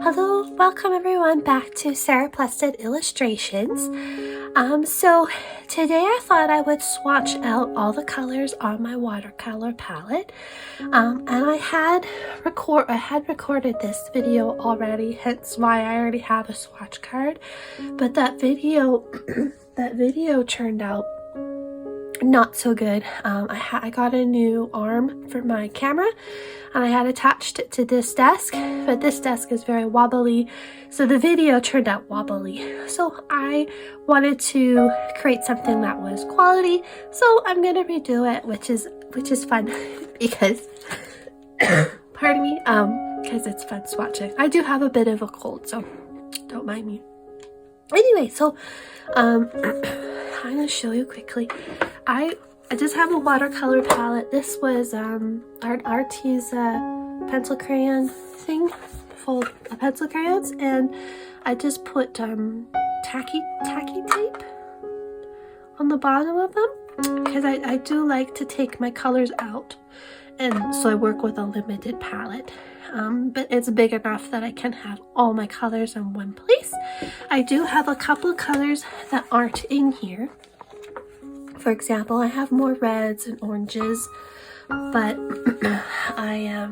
Hello, welcome everyone back to Sarah Plested Illustrations. So today I thought I would swatch out all the colors on my watercolor palette. And I had recorded this video already, hence why I already have a swatch card. But that video turned out not so good. I got a new arm for my camera and I had attached it to this desk, but this desk is very wobbly, so the video turned out wobbly. So I wanted to create something that was quality, so I'm gonna redo it, which is fun because pardon me, because it's fun swatching. I do have a bit of a cold, so don't mind me. Anyway, so I'm gonna show you quickly. I just have a watercolor palette. This was Artie's pencil crayon thing full of pencil crayons, and I just put tacky tape on the bottom of them because I do like to take my colors out, and so I work with a limited palette. But it's big enough that I can have all my colors in one place. I do have a couple colors that aren't in here. For example, I have more reds and oranges, but I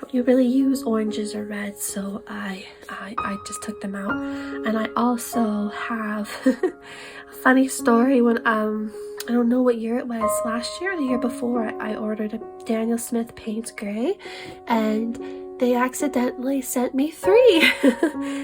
don't really use oranges or reds, so I just took them out. And I also have a funny story. When I don't know what year it was, last year or the year before, I ordered a Daniel Smith Paints Gray, and they accidentally sent me 3.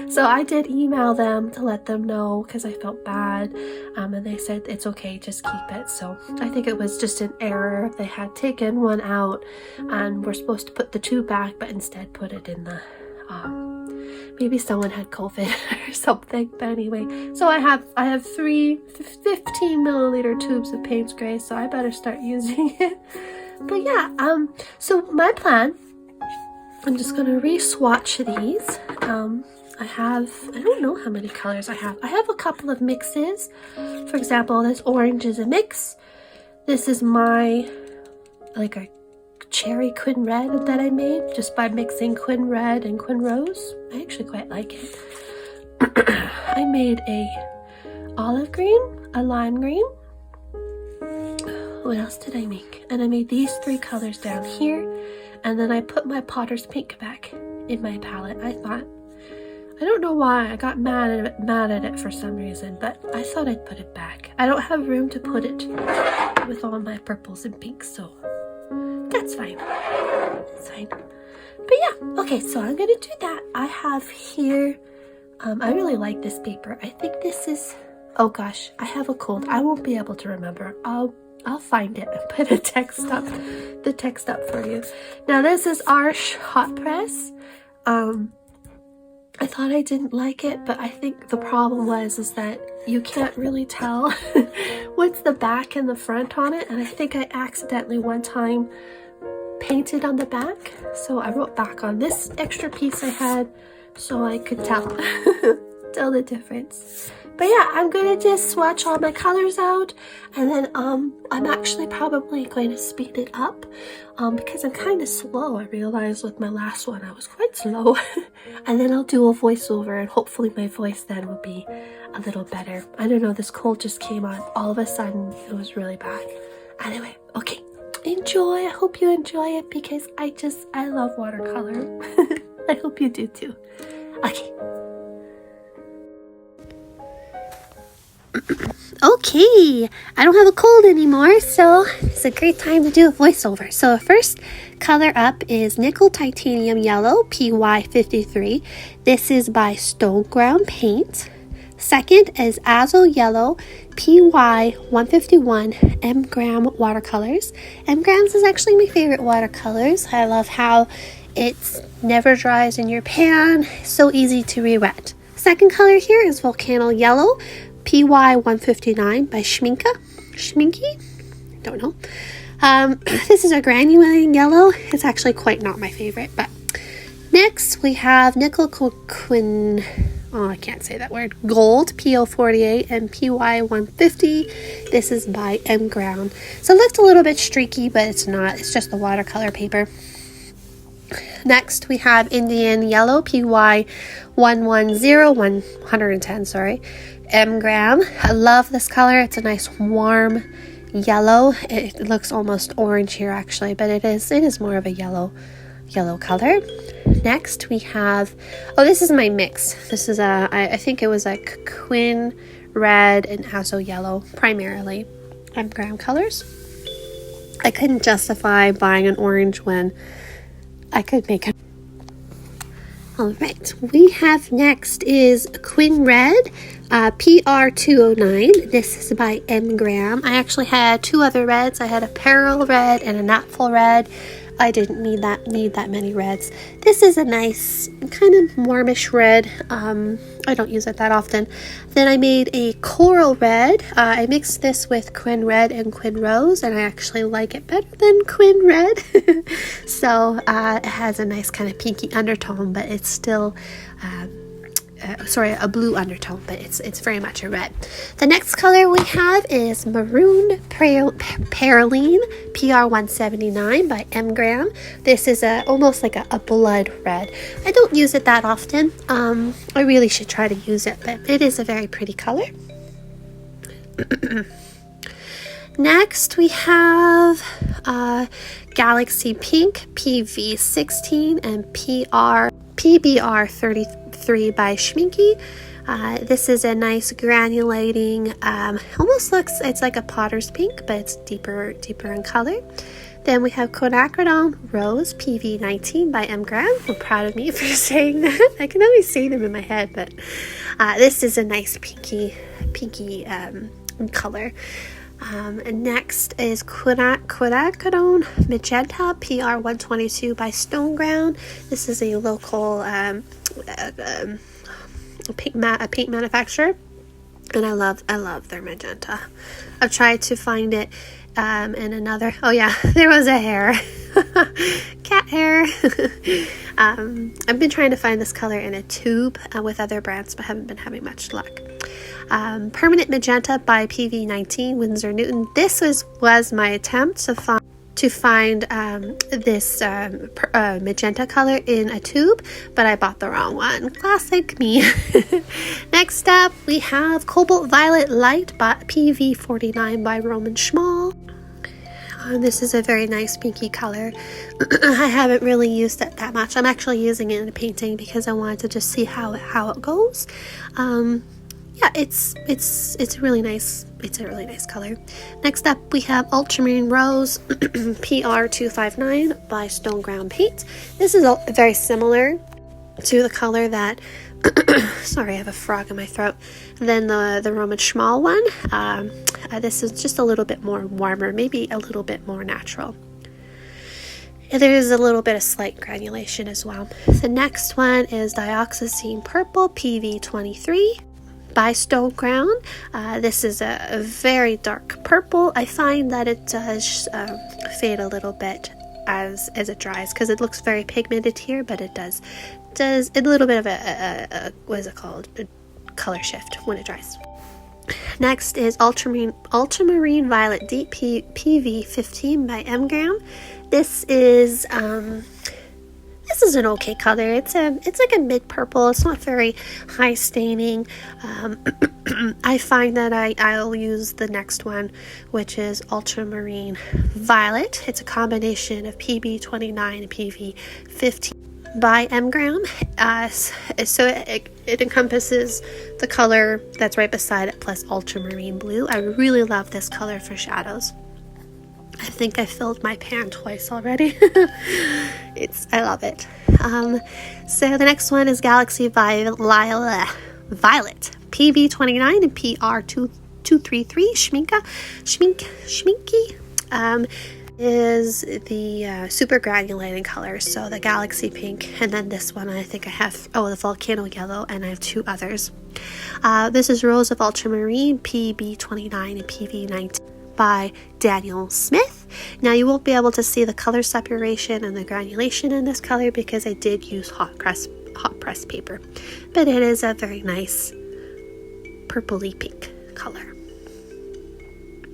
So I did email them to let them know because I felt bad, and they said it's okay, just keep it. So I think it was just an error. They had taken one out and we're supposed to put the 2 back, but instead put it in the maybe someone had COVID or something. But anyway, so I have 3 15 milliliter tubes of Paints Gray, so I better start using it. But yeah, so my plan, I'm just gonna re-swatch these. I don't know how many colors I have. I have a couple of mixes. For example, this orange is a mix. This is my, like a cherry Quin Red that I made just by mixing Quin Red and Quin Rose. I actually quite like it. I made a olive green, a lime green. What else did I make? And I made these 3 colors down here. And then I put my Potter's Pink back in my palette. I don't know why I got mad at it for some reason, but I thought I'd put it back. I don't have room to put it with all my purples and pinks, so that's fine. It's fine. But yeah, okay, so I'm gonna do that. I have here, I really like this paper. I think this is, oh gosh, I have a cold. I won't be able to remember. I'll find it and put the text up for you. Now this is Arsh Hot Press. I thought I didn't like it, but I think the problem is that you can't really tell what's the back and the front on it, and I think I accidentally one time painted on the back, so I wrote back on this extra piece I had so I could tell the difference. But yeah, I'm gonna just swatch all my colors out, and then I'm actually probably going to speed it up because I'm kind of slow. I realized with my last one I was quite slow. And then I'll do a voiceover, and hopefully my voice then will be a little better. I don't know, this cold just came on all of a sudden. It was really bad. Anyway, okay, enjoy. I hope you enjoy it because I love watercolor. I hope you do too. Okay. Okay, I don't have a cold anymore, so it's a great time to do a voiceover. So the first color up is Nickel Titanium Yellow, PY53. This is by Stoneground Paint. Second is Azul Yellow, PY151, M-Gram Watercolors. M-Grams is actually my favorite watercolors. I love how it never dries in your pan, so easy to re-wet. Second color here is Volcano Yellow, PY159 by Schminky? Don't know. This is a granulating yellow. It's actually quite not my favorite, but next we have Nickel Quin, I can't say that word, Gold, PO48 and PY150. This is by M Ground. So it looks a little bit streaky, but it's not. It's just the watercolor paper. Next, we have Indian Yellow PY 110, sorry, mgram. I love this color. It's a nice warm yellow. It looks almost orange here actually, but it is more of a yellow color. Next, we have, oh, this is my mix. This is I think it was like Quin Red and Azo Yellow, primarily mgram colors. I couldn't justify buying an orange when I could make it. All right, we have next is Quin Red, PR 209. This is by mgram. I actually had two other reds. I had a Pearl Red and a Naphtha Red. I didn't need that many reds. This is a nice kind of warmish red. I don't use it that often. Then I made a Coral Red. I mixed this with Quin Red and Quin Rose, and I actually like it better than Quin Red. So it has a nice kind of pinky undertone, but it's still a blue undertone, but it's very much a red. The next color we have is Maroon Praline PR 179 by mgram. This is almost like a blood red. I don't use it that often. I really should try to use it, but it is a very pretty color. Next we have Galaxy Pink PV16 and PBR 33 by Schminky. This is a nice granulating, almost looks, it's like a potter's pink, but it's deeper in color. Then we have Quinacridone Rose PV19 by mgram. I'm proud of me for saying that. I can always say them in my head, but this is a nice pinky color. And next is Quinacridone Magenta PR 122 by Stoneground. This is a local paint manufacturer, and I love their magenta. I've tried to find it in another, oh yeah, there was a hair. Cat hair. I've been trying to find this color in a tube with other brands, but haven't been having much luck. Permanent Magenta by PV19 Winsor Newton. This was my attempt to find this magenta color in a tube, but I bought the wrong one. Classic me. Next up, we have Cobalt Violet Light by PV49 by Szmal. This is a very nice pinky color. I haven't really used it that much. I'm actually using it in a painting because I wanted to just see how it goes. Yeah, it's really nice. It's a really nice color. Next up, we have Ultramarine Rose PR 259 by Stoneground Paint. This is very similar to the color that sorry, I have a frog in my throat. Then the Roman Szmal one. This is just a little bit more warmer, maybe a little bit more natural. There is a little bit of slight granulation as well. The next one is Dioxazine Purple PV23 by Stoneground. This is a very dark purple. I find that it does fade a little bit as it dries, because it looks very pigmented here, but it does a little bit of a what is it called, a color shift when it dries. Next is Ultramarine Violet Deep PV15 by mgram. This is an okay color. It's like a mid purple. It's not very high staining. I find that I'll use the next one, which is Ultramarine Violet. It's a combination of PB29 and PV15 by mgram. So it encompasses the color that's right beside it plus ultramarine blue. I really love this color for shadows. I think I filled my pan twice already. I love it. So the next one is Galaxy Violet PV29 and PR233 Schminky. Is the super granulating color, so the Galaxy Pink, and then this one I think I have, the Volcano Yellow, and I have two others. This is Rose of Ultramarine PB29 and PV19 by Daniel Smith. Now you won't be able to see the color separation and the granulation in this color because I did use hot press paper, but it is a very nice purpley pink color.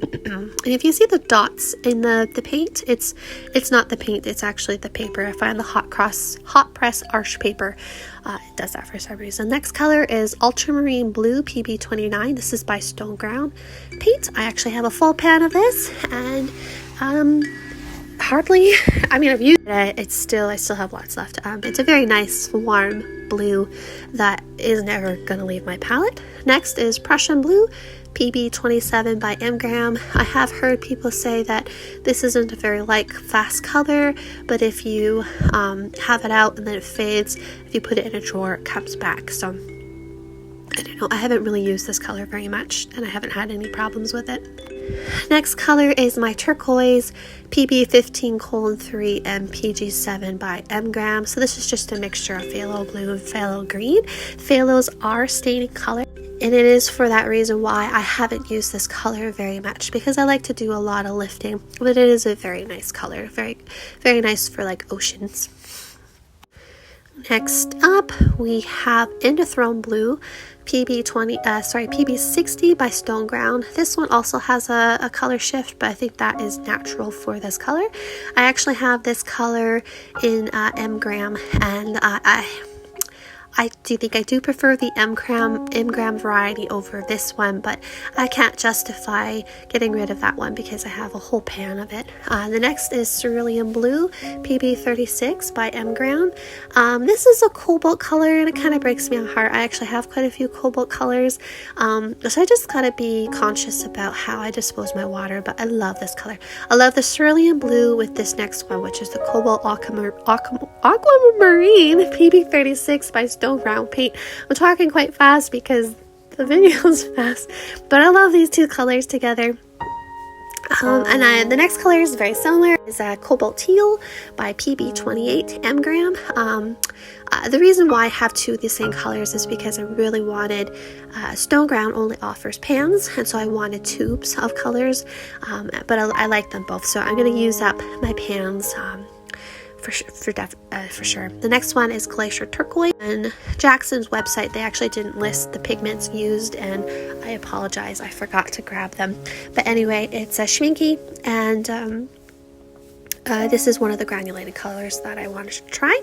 And if you see the dots in the paint, it's not the paint, it's actually the paper. I find the hot press arch paper it does that for some reason. Next color is Ultramarine Blue PB29. This is by Stoneground Paint. I actually have a full pan of this, and hardly, I mean, I've used it, I still have lots left. It's a very nice warm blue that is never gonna leave my palette. Next is Prussian Blue PB27 by Impromptu. I have heard people say that this isn't a very fast color, but if you have it out and then it fades, if you put it in a drawer, it comes back. So I don't know, I haven't really used this color very much, and I haven't had any problems with it. Next color is my turquoise PB15:3 and PG7 by Impromptu. So this is just a mixture of phthalo blue and phthalo green. Phthalos are staining color, and it is for that reason why I haven't used this color very much, because I like to do a lot of lifting, but it is a very nice color, very, very nice for oceans. Next up, we have Indothrone Blue PB60 by Stoneground. This one also has a color shift, but I think that is natural for this color. I actually have this color in M-gram, and I do think I do prefer the M-gram variety over this one, but I can't justify getting rid of that one because I have a whole pan of it. The next is Cerulean Blue PB36 by M-gram. This is a cobalt color, and it kind of breaks me heart. I actually have quite a few cobalt colors, so I just gotta be conscious about how I dispose my water, but I love this color. I love the Cerulean Blue with this next one, which is the Cobalt Aquamarine PB36 by Stoneground Paint. I'm talking quite fast because the video is fast, but I love these two colors together. The next color is very similar. It's Cobalt Teal by PB28 M-gram. The reason why I have two of the same colors is because I really wanted, Stoneground only offers pans, and so I wanted tubes of colors, but I like them both, so I'm going to use up my pans for sure. The next one is Glacier Turquoise. On Jackson's website, they actually didn't list the pigments used, and I apologize, I forgot to grab them. But anyway, it's a schminky, and this is one of the granulated colors that I wanted to try.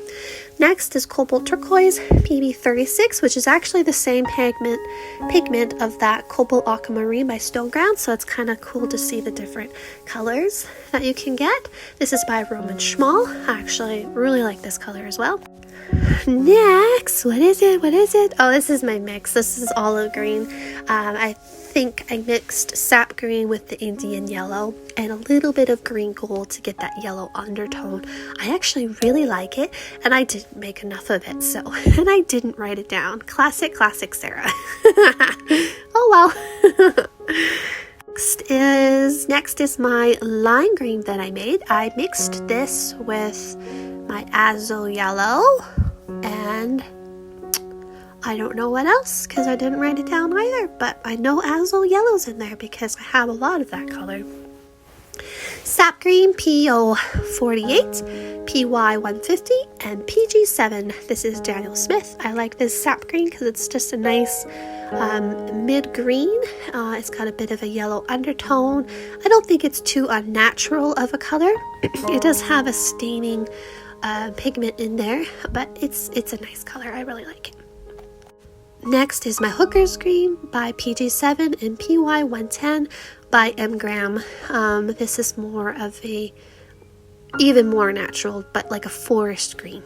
Next is Cobalt Turquoise PB36, which is actually the same pigment of that Cobalt Aquamarine by Stoneground, so it's kind of cool to see the different colors that you can get. This is by Szmal. I actually really like this color as well. Next, what is it? Oh, this is my mix. This is olive green. I think I mixed sap green with the Indian yellow and a little bit of green gold to get that yellow undertone. I actually really like it, and I didn't make enough of it, and I didn't write it down. Classic Sarah. Oh well. Next is my lime green that I made. I mixed this with my azo yellow, and I don't know what else because I didn't write it down either, but I know azo yellow's in there because I have a lot of that color. Sap green PO48, PY150, and PG7. This is Daniel Smith. I like this sap green because it's just a nice mid-green. It's got a bit of a yellow undertone. I don't think it's too unnatural of a color. It does have a staining pigment in there, but it's a nice color. I really like it. Next is my Hooker's Green by PG7 and PY110 by M-gram. This is more of a, even more natural, but like a forest green.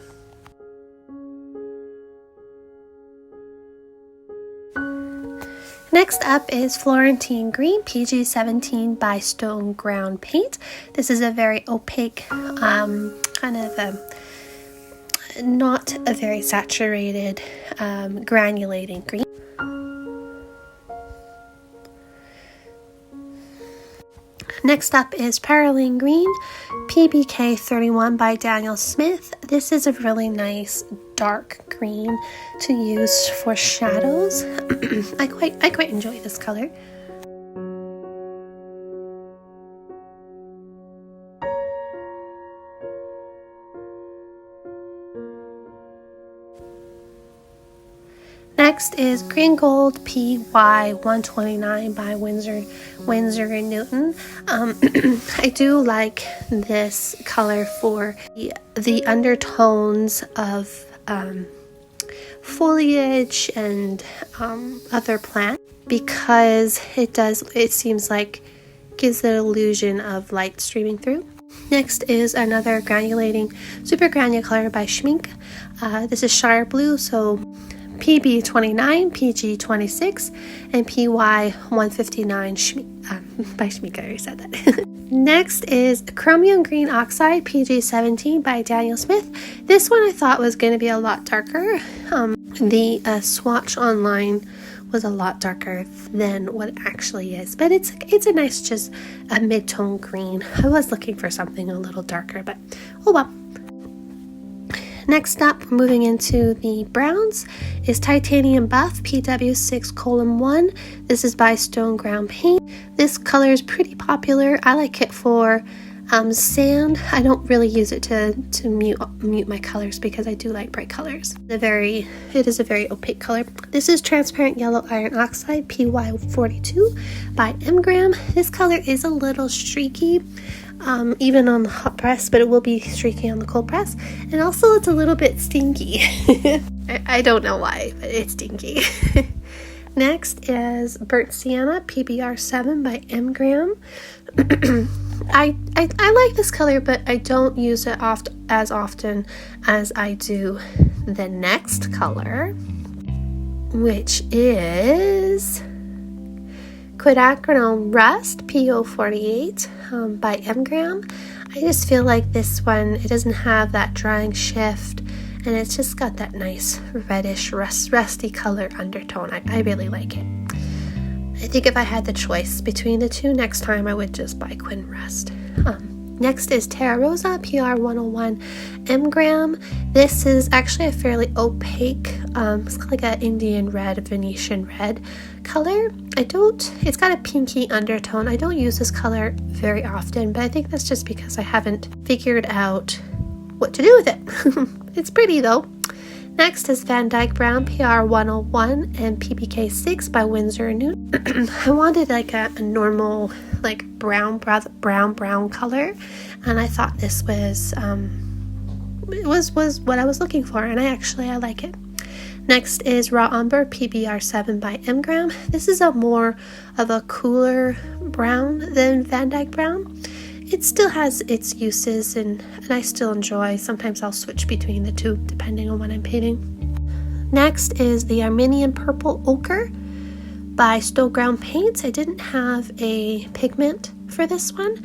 Next up is Florentine Green PG17 by Stoneground Paint. This is a very opaque, kind of not a very saturated, granulating green. Next up is Paraline Green PBK31 by Daniel Smith. This is a really nice dark green to use for shadows. I quite enjoy this color. Next is Green Gold PY 129 by Winsor Newton. I do like this color for the undertones of foliage and other plants, because it seems like gives the illusion of light streaming through. Next is another super granular by Szmal. This is Shire Blue, so PB29, PG26, and PY 159 by Szmal. I already said that. Next is Chromium Green Oxide PG17 by Daniel Smith. This one I thought was going to be a lot darker. The swatch online was a lot darker than what it actually is, but it's a nice, just a mid-tone green. I was looking for something a little darker, but oh well. Next up, moving into the browns, is Titanium Buff PW6:1. This is by Stoneground Paint. This color is pretty popular. I like it for sand. I don't really use it to mute my colors, because I do like bright colors. It is a very opaque color. This is Transparent Yellow Iron Oxide PY42 by Mgram. This color is a little streaky, even on the hot press, but it will be streaky on the cold press. And also it's a little bit stinky. I don't know why, but it's stinky. Next is Burnt Sienna PBR7 by Mgram. I like this color, but I don't use it as often as I do the next color, which is Quinacridone Rust PO48 by Mgram. I just feel like this one, it doesn't have that drying shift, and it's just got that nice reddish rusty color undertone. I really like it. I think if I had the choice between the two, next time I would just buy Quin Rust. Next is Terra Rosa PR101 Mgram. This is actually a fairly opaque, it's like an Indian red, Venetian red color. It's got a pinky undertone. I don't use this color very often, but I think that's just because I haven't figured out what to do with it. It's pretty though. Next is Van Dyke Brown PR101 and PBK6 by Winsor Newton. I wanted like a normal, like brown color, and I thought this was what I was looking for, and I like it. Next is Raw Umber PBR7 by Mgram. This is a more of a cooler brown than Van Dyke Brown. It still has its uses, and I still enjoy. Sometimes I'll switch between the two depending on what I'm painting. Next is the Armenian Purple Ochre by Stoneground Paint. I didn't have a pigment for this one.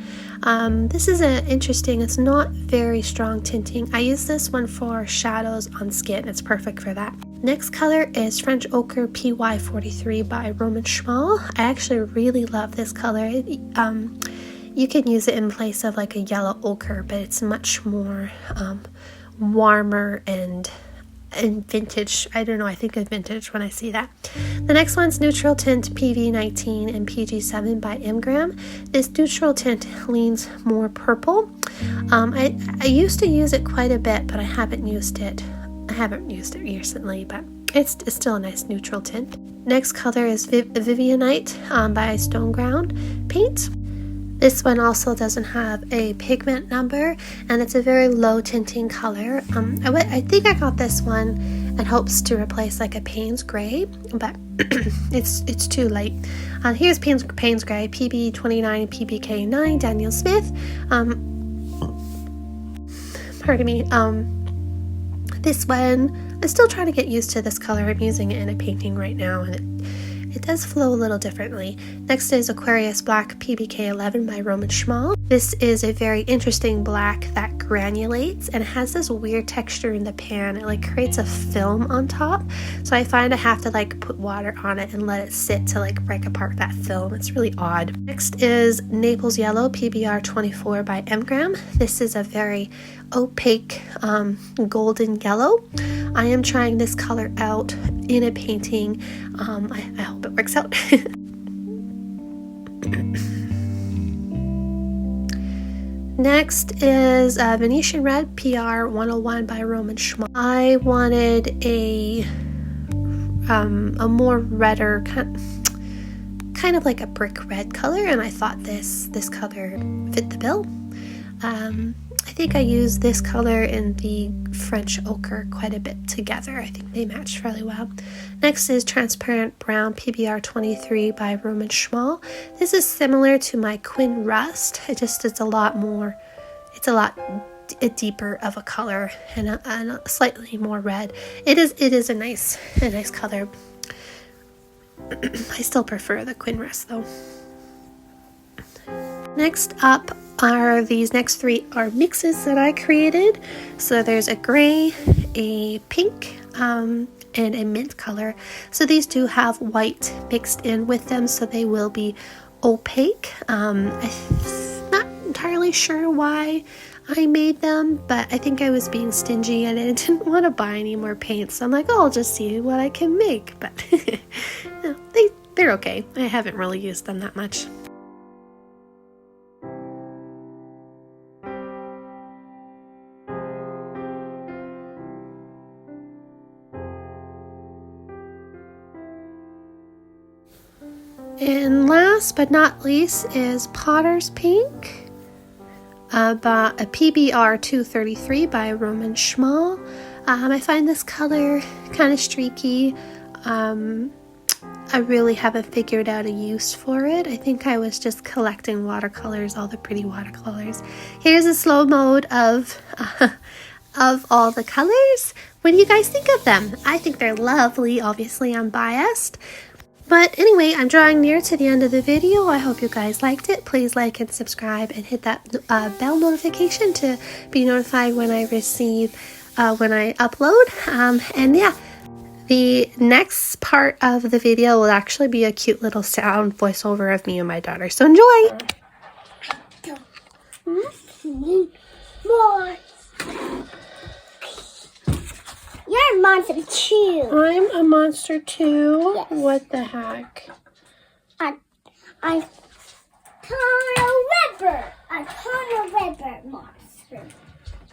This is interesting. It's not very strong tinting. I use this one for shadows on skin. It's perfect for that. Next color is French Ochre PY43 by Szmal. I actually really love this color. You can use it in place of like a yellow ochre, but it's much more warmer and vintage. I don't know, I think of vintage when I see that. The next one's Neutral Tint PV19 and PG7 by Mgram. This neutral tint leans more purple. I used to use it quite a bit, but I haven't used it recently, but it's still a nice neutral tint. Next color is Vivianite by Stoneground Paint. This one also doesn't have a pigment number, and it's a very low tinting color. I think I got this one in hopes to replace like a Payne's Gray, but it's too late. Here's Payne's Gray PB29 PBK9 Daniel Smith. Pardon me. This one, I'm still trying to get used to this color. I'm using it in a painting right now, and it does flow a little differently. Next is Aquarius Black PBK11 by Szmal. This is a very interesting black that granulates and has this weird texture in the pan. It like creates a film on top. So I find I have to like put water on it and let it sit to like break apart that film. It's really odd. Next is Naples Yellow PBR24 by Mgram. This is a very opaque golden yellow. I am trying this color out in a painting. I hope it works out. Next is Venetian Red PR101 by Szmal. I wanted a a more redder kind of like a brick red color, and I thought this color fit the bill. I think I used this color and the French ochre quite a bit together. I think they matched really well. Next is Transparent Brown PBR 23 by Szmal. This is similar to my Quin Rust. It's a lot deeper of a color and a slightly more red. It is a nice color. I still prefer the Quin Rust though. Next up are these next three are mixes that I created. So there's a gray, a pink, and a mint color. So these do have white mixed in with them, so they will be opaque. I'm not entirely sure why I made them, but I think I was being stingy and I didn't want to buy any more paint, so I'm like, oh, I'll just see what I can make. But no, they're okay. I haven't really used them that much. And last but not least is Potter's Pink, a PBR 233 by Szmal. I find this color kind of streaky. I really haven't figured out a use for it. I think I was just collecting watercolors, all the pretty watercolors. Here's a slow mode of all the colors. What do you guys think of them? I think they're lovely. Obviously, I'm biased. But anyway, I'm drawing near to the end of the video. I hope you guys liked it. Please like and subscribe and hit that bell notification to be notified when I upload. And yeah, the next part of the video will actually be a cute little sound voiceover of me and my daughter. So enjoy! You're a monster too. I'm a monster too? Yes. What the heck? I caught a river. I caught a river monster.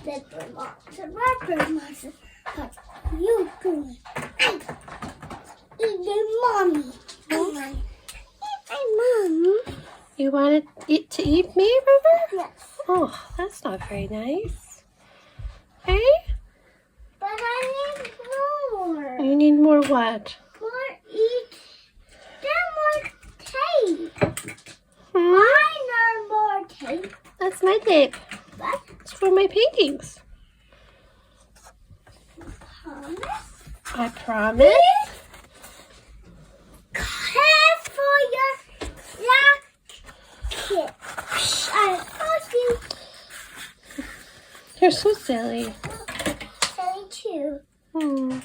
River monster. But you can eat your mommy. Mom. You wanted it to eat me, River? Yes. Oh, that's not very nice. Hey? But I need more. You need more what? More eat. Then more tape. Hmm? I know more tape. That's my tape. What? It's for my paintings. Promise? I promise. Care for your jacket. I told you. You're so silly. Say too. Hmm.